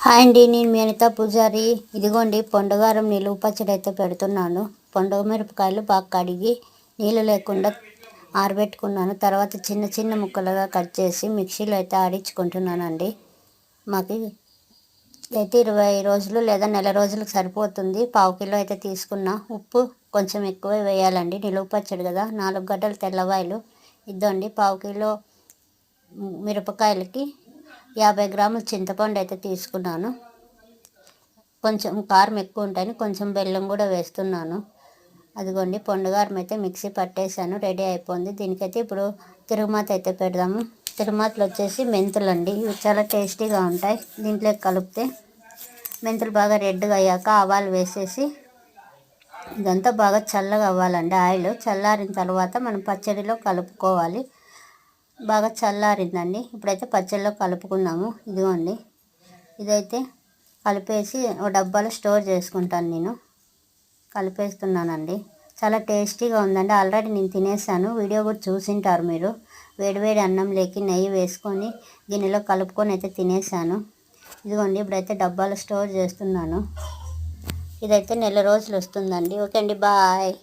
Hi అండి, నేను మీ అనిత పూజారి. ఇదిగోండి పొండగారం నిలువ పచ్చడి అయితే పెడుతున్నాను. పొండగ మిరపకాయలు బాగా కడిగి నీళ్ళు లేకుండా ఆరబెట్టుకున్నాను. తర్వాత చిన్న చిన్న ముక్కలుగా కట్ చేసి మిక్సీలో అయితే ఆడించుకుంటున్నానండి. మాకు అయితే 20 రోజులు లేదా నెల రోజులకు సరిపోతుంది. పావు కిలో అయితే తీసుకున్నా. ఉప్పు కొంచెం ఎక్కువ వేయాలండి, నిలువ పచ్చడి కదా. 4 గడ్డలు తెల్లవాయలు. ఇద్దండి పావు కిలో మిరపకాయలకి 50 గ్రాముల చింతపండు అయితే తీసుకున్నాను. కొంచెం కారం ఎక్కువ ఉంటాయని కొంచెం బెల్లం కూడా వేస్తున్నాను. అదిగోండి పొండుగారం అయితే మిక్సీ పట్టేశాను, రెడీ అయిపోయింది. దీనికైతే ఇప్పుడు తిరుగుమాత అయితే పెడదాము. తిరుగుమాతలు వచ్చేసి మెంతులండి. ఇవి చాలా టేస్టీగా ఉంటాయి. దీంట్లో కలిపితే మెంతులు బాగా రెడ్గా అయ్యాక ఆవాలు వేసేసి ఇదంతా బాగా చల్లగా అవ్వాలండి. ఆయిల్ చల్లారిన తర్వాత మనం పచ్చడిలో కలుపుకోవాలి. బాగా చల్లారిందండి. ఇప్పుడైతే పచ్చడిలో కలుపుకుందాము. ఇదిగోండి, ఇదైతే కలిపేసి ఒక డబ్బాలో స్టోర్ చేసుకుంటాను. నేను కలిపేస్తున్నానండి. చాలా టేస్టీగా ఉందండి. ఆల్రెడీ నేను తినేసాను, వీడియో కూడా చూసింటారు మీరు. వేడివేడి అన్నంలోకి నెయ్యి వేసుకొని గిన్నెలో కలుపుకొని అయితే తినేసాను. ఇదిగోండి, ఇప్పుడైతే డబ్బాలో స్టోర్ చేస్తున్నాను. ఇదైతే నెల రోజులు వస్తుందండి. ఓకే అండి, బాయ్.